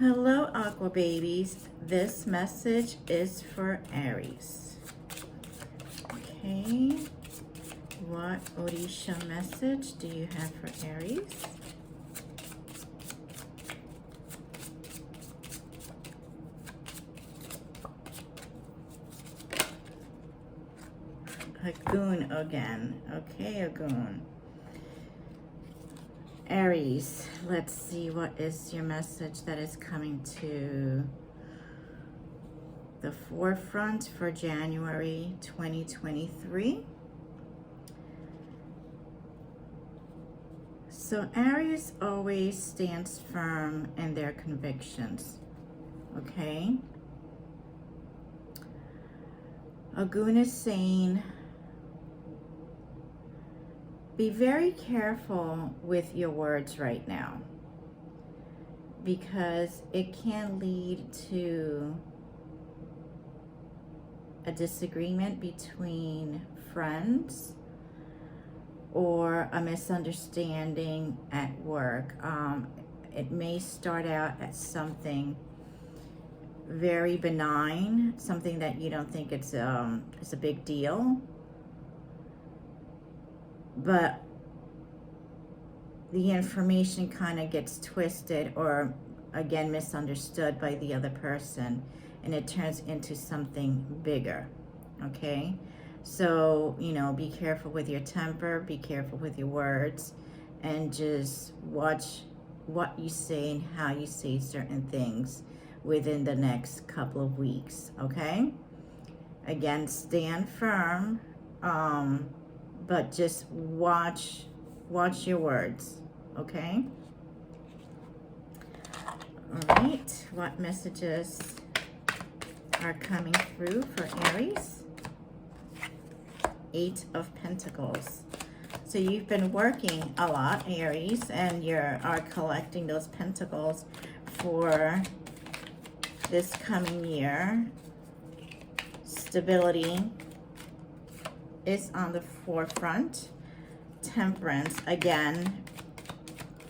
Hello, Aqua babies. This message is for Aries. Okay, what Odisha message do you have for Aries? Agun again. Okay, Agun. Aries, let's see what is your message that is coming to the forefront for January 2023. So Aries always stands firm in their convictions, okay? Agun is saying, be very careful with your words right now, because it can lead to a disagreement between friends or a misunderstanding at work. It may start out as something very benign, something that you don't think it's a big deal, but the information kind of gets twisted or again misunderstood by the other person, and it turns into something bigger. Okay, so be careful with your temper, be careful with your words, and just watch what you say and how you say certain things within the next couple of weeks. Okay, again, stand firm, but just watch your words. Okay, all right, what messages are coming through for Aries? 8 of Pentacles. So you've been working a lot, Aries, and you are collecting those pentacles for this coming year. Stability is on the forefront. Temperance, again,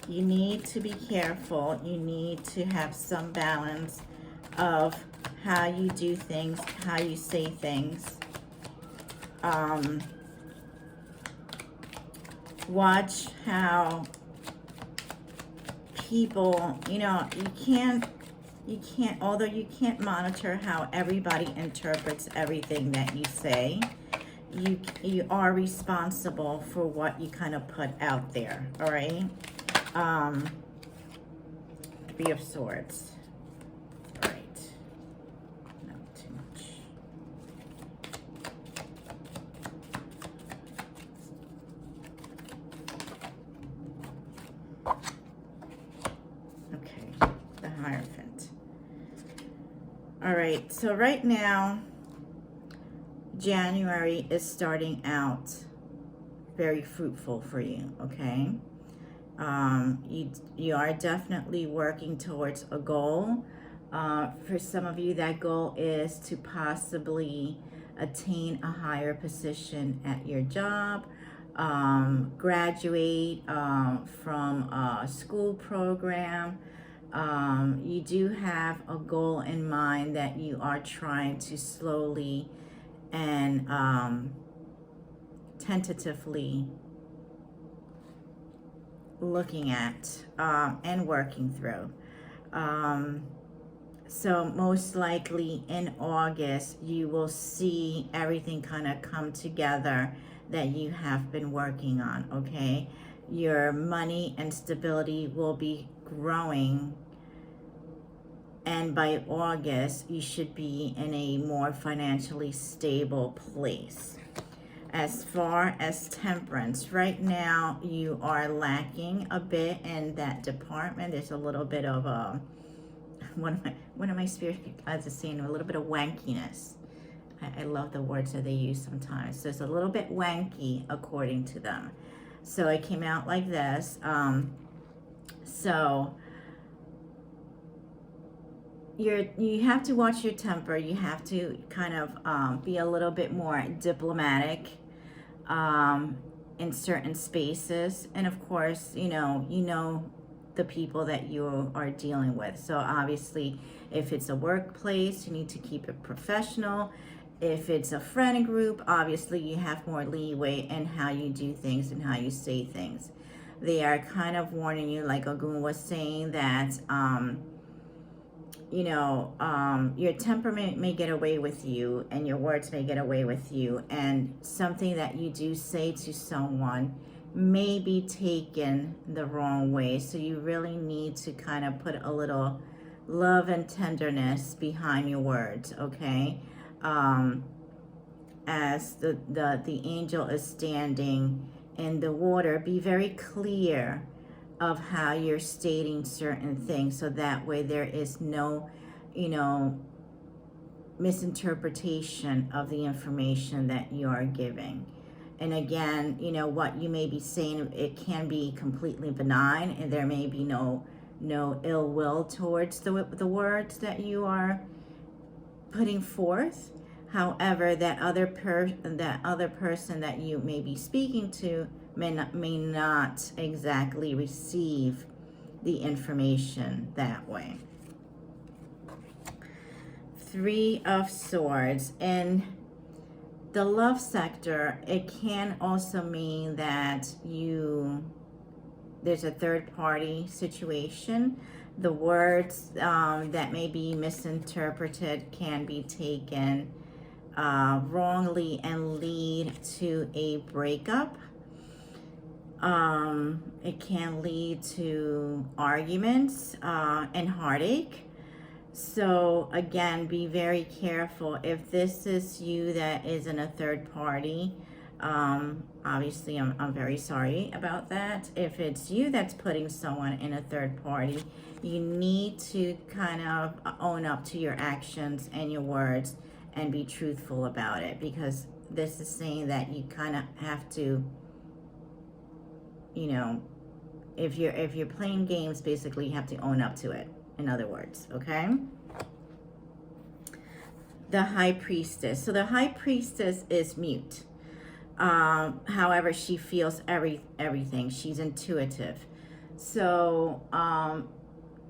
you need to be careful. You need to have some balance of how you do things, how you say things. Watch how people, you can't, although you can't monitor how everybody interprets everything that you say, you are responsible for what you kind of put out there, all right? Three of Swords. All right. Not too much. Okay, the Hierophant. All right, so right now, January is starting out very fruitful for you, okay? You are definitely working towards a goal. For some of you, that goal is to possibly attain a higher position at your job, graduate from a school program. You do have a goal in mind that you are trying to slowly and tentatively looking at and working through. So most likely in August, you will see everything kind of come together that you have been working on, okay? Your money and stability will be growing, and by August, you should be in a more financially stable place. As far as temperance, right now you are lacking a bit in that department. There's a little bit of one of my spirit guides is saying a little bit of wankiness. I love the words that they use sometimes. So it's a little bit wanky according to them. So it came out like this. So you have to watch your temper. You have to kind of be a little bit more diplomatic in certain spaces. And of course, the people that you are dealing with. So obviously, if it's a workplace, you need to keep it professional. If it's a friend group, obviously you have more leeway in how you do things and how you say things. They are kind of warning you, like Ogun was saying, that your temperament may get away with you and your words may get away with you, and something that you do say to someone may be taken the wrong way. So you really need to kind of put a little love and tenderness behind your words, okay? As the angel is standing in the water, be very clear of how you're stating certain things, so that way there is no, misinterpretation of the information that you are giving. And again, what you may be saying, it can be completely benign, and there may be no ill will towards the words that you are putting forth. However, that other person that you may be speaking to may not exactly receive the information that way. Three of Swords. In the love sector, it can also mean that there's a third party situation. The words that may be misinterpreted can be taken wrongly and lead to a breakup. It can lead to arguments and heartache. So again, be very careful. If this is you that is in a third party, obviously I'm very sorry about that. If it's you that's putting someone in a third party, you need to kind of own up to your actions and your words and be truthful about it, because this is saying that you kind of have to, if you're playing games, basically you have to own up to it, in other words, okay? The High Priestess. So the High Priestess is mute. However, she feels everything. She's intuitive. So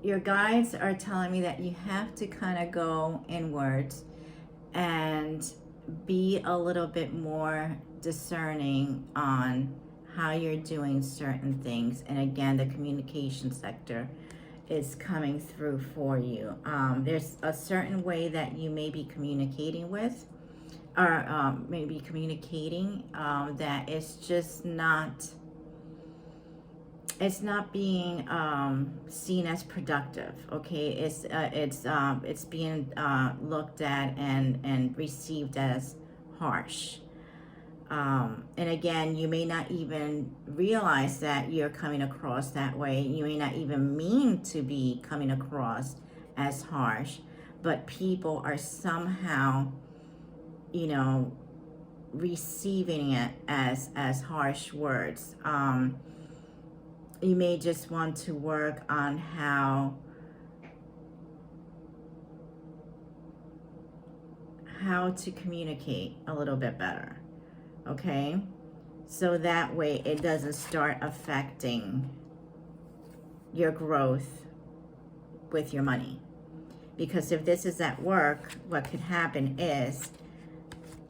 your guides are telling me that you have to kind of go inwards and be a little bit more discerning on how you're doing certain things. And again, the communication sector is coming through for you. There's a certain way that you may be communicating with, or maybe communicating that is just not, it's not being seen as productive. Okay, it's being looked at and received as harsh. And again, you may not even realize that you're coming across that way. You may not even mean to be coming across as harsh, but people are somehow, receiving it as harsh words. You may just want to work on how to communicate a little bit better. Okay, so that way it doesn't start affecting your growth with your money. Because if this is at work, what could happen is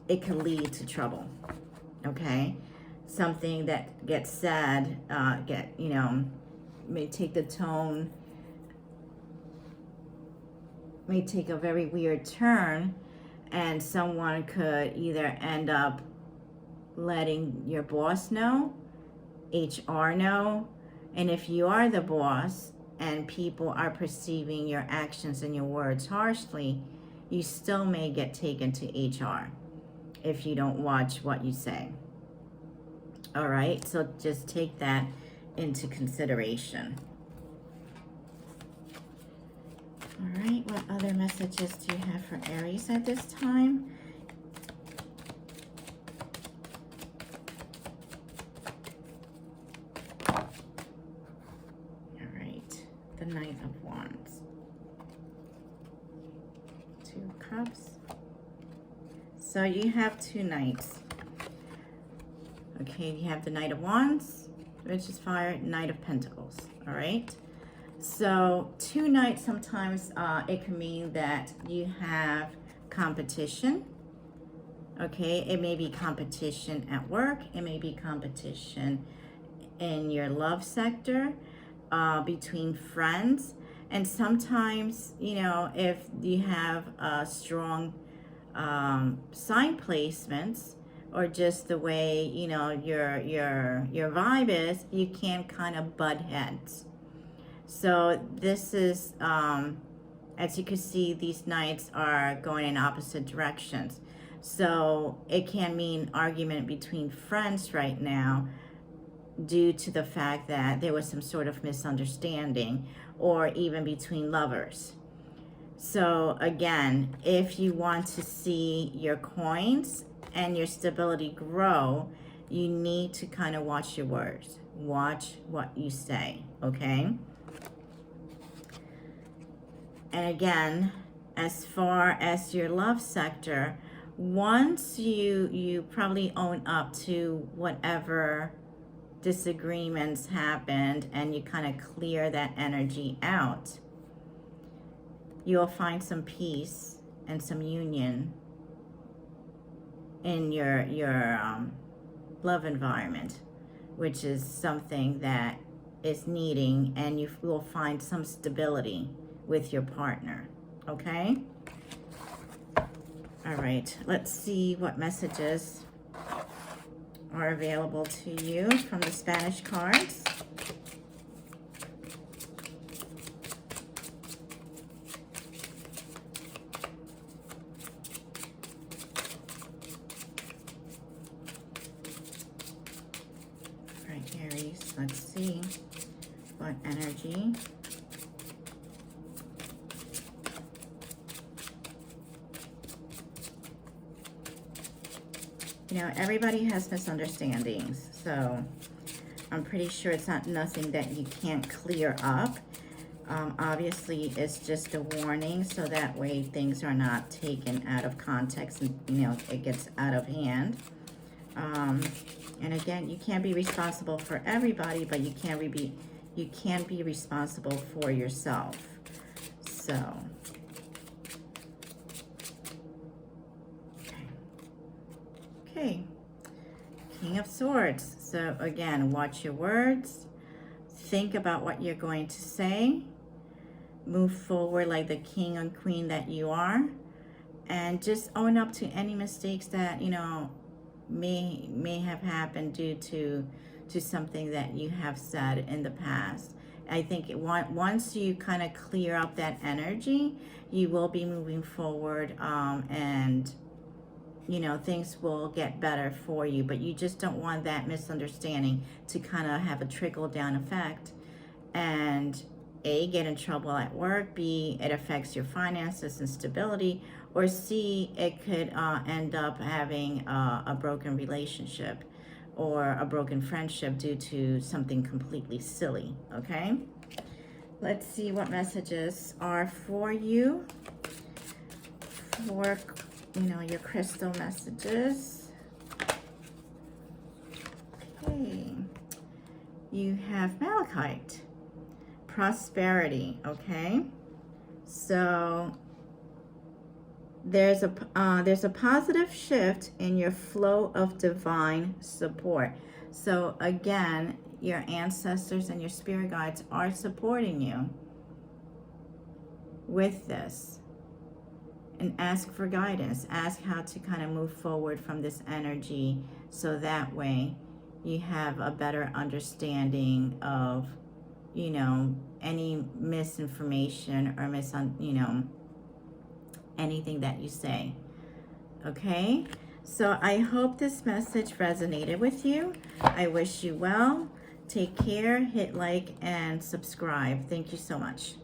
it could lead to trouble. Okay, something that gets said, may take the tone, may take a very weird turn, and someone could either end up letting your boss know, HR know, and if you are the boss and people are perceiving your actions and your words harshly, you still may get taken to HR if you don't watch what you say. All right, so just take that into consideration. All right, what other messages do you have for Aries at this time? The Knight of Wands, Two of Cups. So you have two knights. Okay, you have the Knight of Wands, which is fire, Knight of Pentacles. All right. So tonight, sometimes it can mean that you have competition. Okay, it may be competition at work. It may be competition in your love sector, between friends. And sometimes, you know, if you have strong sign placements, or just the way, you know, your vibe is, you can kind of butt heads. So this is, as you can see, these nights are going in opposite directions. So it can mean argument between friends right now, due to the fact that there was some sort of misunderstanding, or even between lovers. So again, if you want to see your coins and your stability grow, you need to kind of watch your words. Watch what you say, okay? And again, as far as your love sector, once you probably own up to whatever disagreements happened and you kind of clear that energy out, you'll find some peace and some union in your love environment, which is something that is needing, and you will find some stability with your partner. Okay? All right, let's see what messages are available to you from the Spanish cards. All right, Aries, let's see what energy. You know, everybody has misunderstandings, so I'm pretty sure it's not nothing that you can't clear up. Obviously, it's just a warning, so that way things are not taken out of context and, you know, it gets out of hand. And again, you can't be responsible for everybody, but you can be responsible for yourself. So, okay, King of Swords. So again, watch your words. Think about what you're going to say. Move forward like the king and queen that you are. And just own up to any mistakes that, you know, may have happened due to something that you have said in the past. I think once you kind of clear up that energy, you will be moving forward, and you know, things will get better for you, but you just don't want that misunderstanding to kind of have a trickle down effect and A, get in trouble at work, B, it affects your finances and stability, or C, it could end up having a broken relationship or a broken friendship due to something completely silly, okay? Let's see what messages are for you, for, you know, your crystal messages. Okay, you have malachite, prosperity, okay? So there's a positive shift in your flow of divine support. So again, your ancestors and your spirit guides are supporting you with this. And ask for guidance. Ask how to kind of move forward from this energy, so that way you have a better understanding of, you know, any misinformation or you know, anything that you say. Okay? So I hope this message resonated with you. I wish you well. Take care. Hit like and subscribe. Thank you so much.